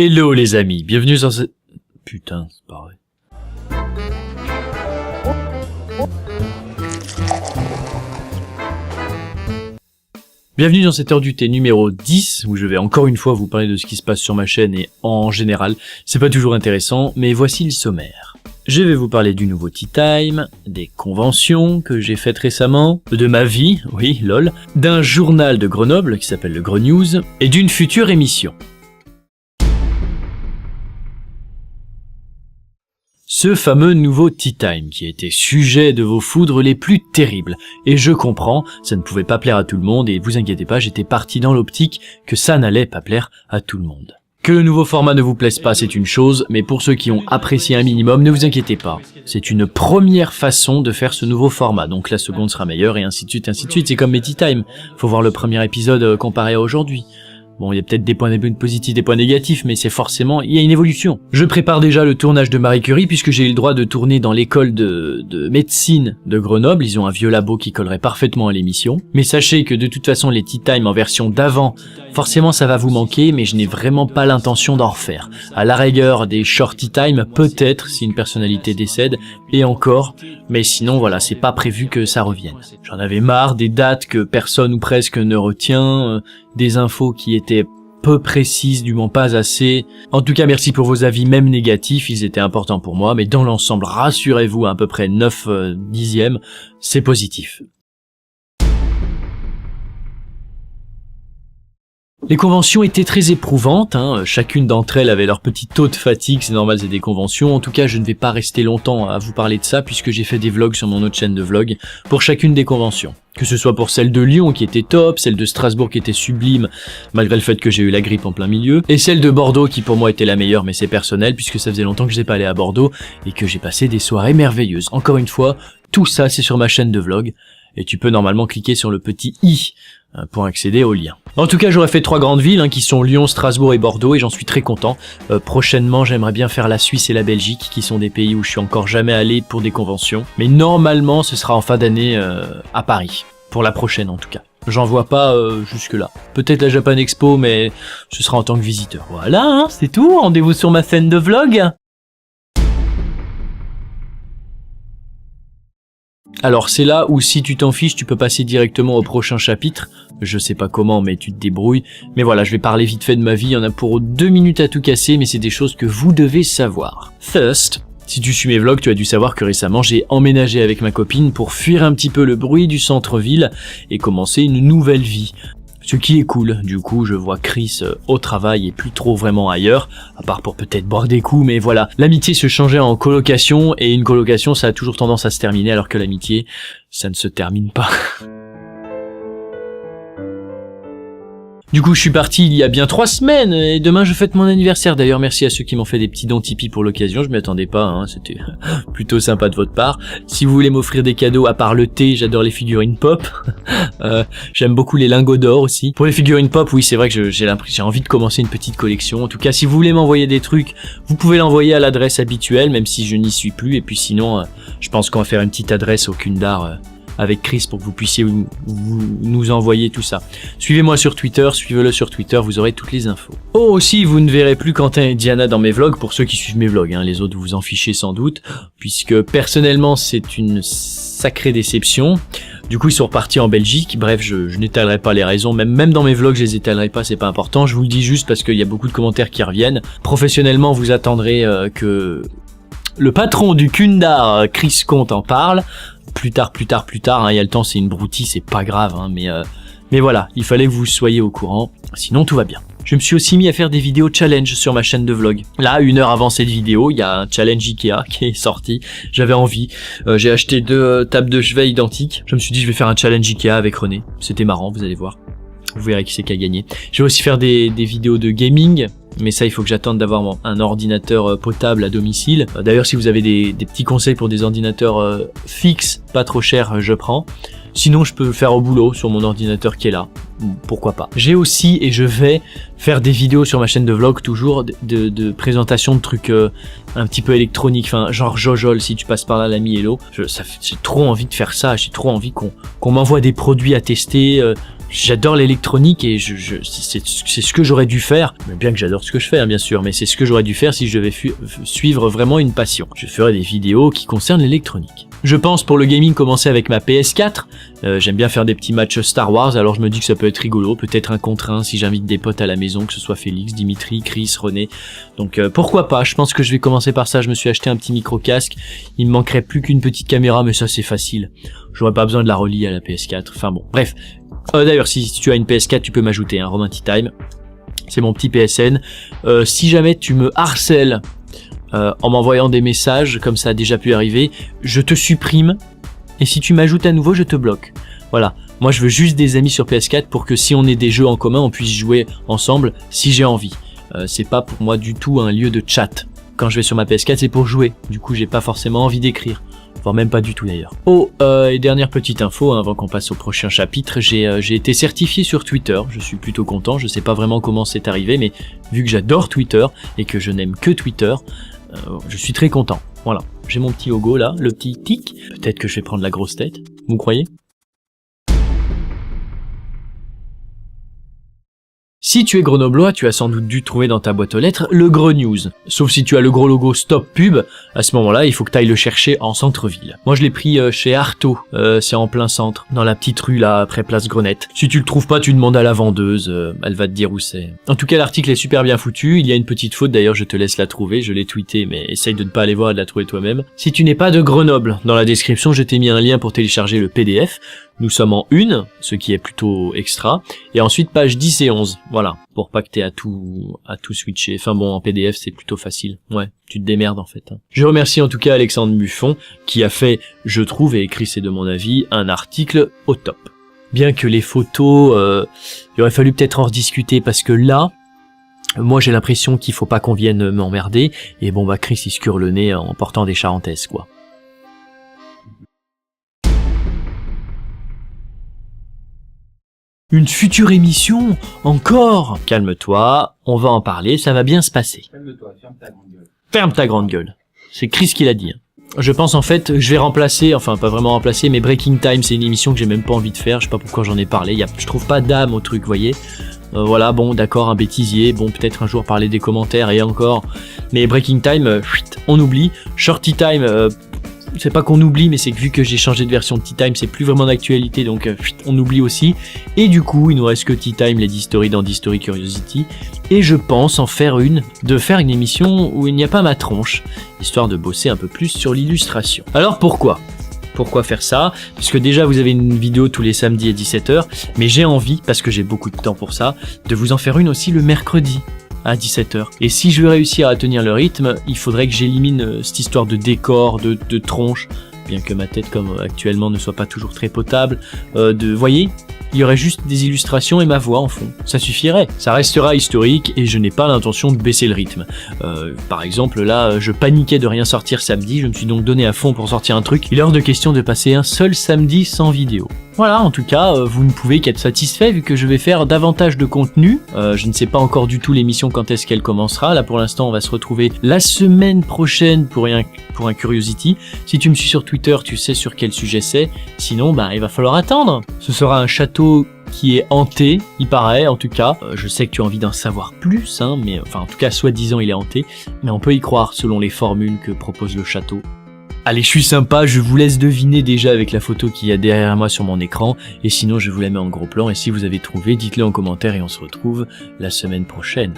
Hello les amis, bienvenue dans ce... Putain, c'est pas vrai. Bienvenue dans cette heure du thé numéro 10, où je vais encore une fois vous parler de ce qui se passe sur ma chaîne et en général. C'est pas toujours intéressant, mais voici le sommaire. Je vais vous parler du nouveau Tea Time, des conventions que j'ai faites récemment, de ma vie, oui, lol, d'un journal de Grenoble qui s'appelle le Grenoble, et d'une future émission. Ce fameux nouveau Tea Time qui a été sujet de vos foudres les plus terribles. Et je comprends, ça ne pouvait pas plaire à tout le monde et vous inquiétez pas, j'étais parti dans l'optique que ça n'allait pas plaire à tout le monde. Que le nouveau format ne vous plaise pas, c'est une chose, mais pour ceux qui ont apprécié un minimum, ne vous inquiétez pas. C'est une première façon de faire ce nouveau format, donc la seconde sera meilleure et ainsi de suite, ainsi de suite. C'est comme mes Tea Time, faut voir le premier épisode comparé à aujourd'hui. Bon, il y a peut-être des points positifs, des points négatifs, mais c'est forcément, il y a une évolution. Je prépare déjà le tournage de Marie Curie, puisque j'ai eu le droit de tourner dans l'école de médecine de Grenoble. Ils ont un vieux labo qui collerait parfaitement à l'émission. Mais sachez que de toute façon, les Tea Time en version d'avant, forcément ça va vous manquer, mais je n'ai vraiment pas l'intention d'en refaire. À la rigueur, des short Tea Time, peut-être, si une personnalité décède, et encore, mais sinon voilà, c'est pas prévu que ça revienne. J'en avais marre des dates que personne ou presque ne retient, des infos qui étaient peu précises, du moins pas assez. En tout cas, merci pour vos avis, même négatifs, ils étaient importants pour moi, mais dans l'ensemble, rassurez-vous, à peu près 9 dixièmes, c'est positif. Les conventions étaient très éprouvantes, chacune d'entre elles avait leur petit taux de fatigue, c'est normal, c'est des conventions. En tout cas, je ne vais pas rester longtemps à vous parler de ça puisque j'ai fait des vlogs sur mon autre chaîne de vlogs pour chacune des conventions. Que ce soit pour celle de Lyon qui était top, celle de Strasbourg qui était sublime malgré le fait que j'ai eu la grippe en plein milieu, et celle de Bordeaux qui pour moi était la meilleure mais c'est personnel puisque ça faisait longtemps que je n'étais pas allé à Bordeaux et que j'ai passé des soirées merveilleuses. Encore une fois, tout ça c'est sur ma chaîne de vlog et tu peux normalement cliquer sur le petit i pour accéder au lien. En tout cas, j'aurais fait 3 grandes villes qui sont Lyon, Strasbourg et Bordeaux et j'en suis très content. Prochainement, j'aimerais bien faire la Suisse et la Belgique qui sont des pays où je suis encore jamais allé pour des conventions. Mais normalement, ce sera en fin d'année à Paris. Pour la prochaine en tout cas. J'en vois pas jusque là. Peut-être la Japan Expo, mais ce sera en tant que visiteur. Voilà, c'est tout. Rendez-vous sur ma chaîne de vlog. Alors c'est là où si tu t'en fiches, tu peux passer directement au prochain chapitre. Je sais pas comment, mais tu te débrouilles. Mais voilà, je vais parler vite fait de ma vie. Il y en a pour 2 minutes à tout casser, mais c'est des choses que vous devez savoir. First, si tu suis mes vlogs, tu as dû savoir que récemment j'ai emménagé avec ma copine pour fuir un petit peu le bruit du centre-ville et commencer une nouvelle vie. Ce qui est cool, du coup je vois Chris au travail et plus trop vraiment ailleurs, à part pour peut-être boire des coups, mais voilà. L'amitié se changeait en colocation, et une colocation ça a toujours tendance à se terminer, alors que l'amitié, ça ne se termine pas. Du coup, je suis parti il y a bien 3 semaines, et demain je fête mon anniversaire. D'ailleurs, merci à ceux qui m'ont fait des petits dons Tipeee pour l'occasion, je m'y attendais pas, c'était plutôt sympa de votre part. Si vous voulez m'offrir des cadeaux, à part le thé, j'adore les figurines pop. J'aime beaucoup les lingots d'or aussi. Pour les figurines pop, oui, c'est vrai que j'ai envie de commencer une petite collection. En tout cas, si vous voulez m'envoyer des trucs, vous pouvez l'envoyer à l'adresse habituelle, même si je n'y suis plus. Et puis sinon, je pense qu'on va faire une petite adresse au Kundar avec Chris pour que vous puissiez nous envoyer tout ça. Suivez-moi sur Twitter, suivez-le sur Twitter, vous aurez toutes les infos. Oh aussi, vous ne verrez plus Quentin et Diana dans mes vlogs, pour ceux qui suivent mes vlogs, les autres vous en fichez sans doute, puisque personnellement c'est une sacrée déception. Du coup ils sont repartis en Belgique, bref je n'étalerai pas les raisons, même dans mes vlogs je les étalerai pas, c'est pas important, je vous le dis juste parce qu'il y a beaucoup de commentaires qui reviennent. Professionnellement vous attendrez que le patron du Kundar, Chris Comte, en parle. Plus tard, il y a le temps, c'est une broutille, c'est pas grave, mais voilà, il fallait que vous soyez au courant, sinon tout va bien. Je me suis aussi mis à faire des vidéos challenge sur ma chaîne de vlog. Là, 1 heure avant cette vidéo, il y a un challenge Ikea qui est sorti, j'avais envie, j'ai acheté 2 tables de chevet identiques, je me suis dit je vais faire un challenge Ikea avec René, c'était marrant, vous allez voir. Vous verrez qui c'est qui a gagné. Je vais aussi faire des vidéos de gaming, mais ça il faut que j'attende d'avoir un ordinateur potable à domicile. D'ailleurs si vous avez des petits conseils pour des ordinateurs fixes, pas trop chers, je prends. Sinon je peux le faire au boulot sur mon ordinateur qui est là, pourquoi pas. J'ai aussi, et je vais faire des vidéos sur ma chaîne de vlog toujours, de présentation de trucs un petit peu électroniques, enfin genre Jojol, si tu passes par là l'ami Hello. J'ai trop envie de faire ça, j'ai trop envie qu'on m'envoie des produits à tester, J'adore l'électronique et c'est ce que j'aurais dû faire. Bien que j'adore ce que je fais, hein, bien sûr, mais c'est ce que j'aurais dû faire si je devais suivre vraiment une passion. Je ferais des vidéos qui concernent l'électronique. Je pense pour le gaming commencer avec ma PS4. J'aime bien faire des petits matchs Star Wars, alors je me dis que ça peut être rigolo, peut-être un contre un si j'invite des potes à la maison, que ce soit Félix, Dimitri, Chris, René. Donc pourquoi pas, je pense que je vais commencer par ça. Je me suis acheté un petit micro-casque, il me manquerait plus qu'une petite caméra, mais ça c'est facile. J'aurais pas besoin de la relier à la PS4, enfin bon, bref. D'ailleurs, si tu as une PS4, tu peux m'ajouter, hein, Romain T-Time. C'est mon petit PSN. Si jamais tu me harcèles en m'envoyant des messages, comme ça a déjà pu arriver, je te supprime. Et si tu m'ajoutes à nouveau, je te bloque. Voilà. Moi, je veux juste des amis sur PS4 pour que si on ait des jeux en commun, on puisse jouer ensemble si j'ai envie. C'est pas pour moi du tout un lieu de chat. Quand je vais sur ma PS4, c'est pour jouer. Du coup, j'ai pas forcément envie d'écrire. Voire même pas du tout d'ailleurs. Et dernière petite info, hein, avant qu'on passe au prochain chapitre, j'ai été certifié sur Twitter, je suis plutôt content, je sais pas vraiment comment c'est arrivé, mais vu que j'adore Twitter, et que je n'aime que Twitter, je suis très content. Voilà, j'ai mon petit logo là, le petit tic, peut-être que je vais prendre la grosse tête, vous croyez ? Si tu es grenoblois, tu as sans doute dû trouver dans ta boîte aux lettres le Gros News. Sauf si tu as le gros logo Stop Pub, à ce moment-là, il faut que tu ailles le chercher en centre-ville. Moi, je l'ai pris chez Arto, c'est en plein centre, dans la petite rue là, après Place Grenette. Si tu le trouves pas, tu demandes à la vendeuse, elle va te dire où c'est. En tout cas, l'article est super bien foutu, il y a une petite faute d'ailleurs, je te laisse la trouver, je l'ai tweeté, mais essaye de ne pas aller voir et de la trouver toi-même. Si tu n'es pas de Grenoble, dans la description, je t'ai mis un lien pour télécharger le PDF. Nous sommes en 1, ce qui est plutôt extra, et ensuite page 10 et 11, voilà, pour pas que t'aies à tout switcher. Enfin bon, en PDF c'est plutôt facile, ouais, tu te démerdes en fait. Je remercie en tout cas Alexandre Buffon, qui a fait, je trouve, et écrit c'est de mon avis, un article au top. Bien que les photos, il aurait fallu peut-être en rediscuter, parce que là, moi j'ai l'impression qu'il faut pas qu'on vienne m'emmerder, et bon bah Chris il se cure le nez en portant des charentaises quoi. Une future émission? Encore? Calme-toi, on va en parler, ça va bien se passer. Calme-toi, ferme ta grande gueule. Ferme ta grande gueule. C'est Chris qui l'a dit. Je pense en fait, je vais remplacer, enfin pas vraiment remplacer, mais Breaking Time, c'est une émission que j'ai même pas envie de faire, je sais pas pourquoi j'en ai parlé, je trouve pas d'âme au truc, voyez. Voilà, bon, d'accord, un bêtisier, bon, peut-être un jour parler des commentaires et encore. Mais Breaking Time, on oublie. Shorty Time, c'est pas qu'on oublie, mais c'est que vu que j'ai changé de version de Tea Time, c'est plus vraiment d'actualité, donc on oublie aussi. Et du coup, il nous reste que Tea Time, les D-Story dans D-Story Curiosity. Et je pense de faire une émission où il n'y a pas ma tronche, histoire de bosser un peu plus sur l'illustration. Alors pourquoi faire ça? Parce que déjà vous avez une vidéo tous les samedis à 17h, mais j'ai envie, parce que j'ai beaucoup de temps pour ça, de vous en faire une aussi le mercredi à 17h. Et si je veux réussir à tenir le rythme, il faudrait que j'élimine cette histoire de décor, de tronche, bien que ma tête comme actuellement ne soit pas toujours très potable, voyez, il y aurait juste des illustrations et ma voix en fond. Ça suffirait. Ça restera historique et je n'ai pas l'intention de baisser le rythme. Par exemple, là, je paniquais de rien sortir samedi, je me suis donc donné à fond pour sortir un truc. Il est hors de question de passer un seul samedi sans vidéo. Voilà, en tout cas, vous ne pouvez qu'être satisfait vu que je vais faire davantage de contenu. Je ne sais pas encore du tout l'émission quand est-ce qu'elle commencera. Là, pour l'instant, on va se retrouver la semaine prochaine pour un Curiosity. Si tu me suis sur Twitter, tu sais sur quel sujet c'est. Sinon, il va falloir attendre. Ce sera un château qui est hanté, il paraît, en tout cas. Je sais que tu as envie d'en savoir plus, hein, mais enfin, en tout cas, soi-disant, il est hanté. Mais on peut y croire selon les formules que propose le château. Allez, je suis sympa, je vous laisse deviner déjà avec la photo qu'il y a derrière moi sur mon écran, et sinon je vous la mets en gros plan, et si vous avez trouvé, dites-le en commentaire et on se retrouve la semaine prochaine.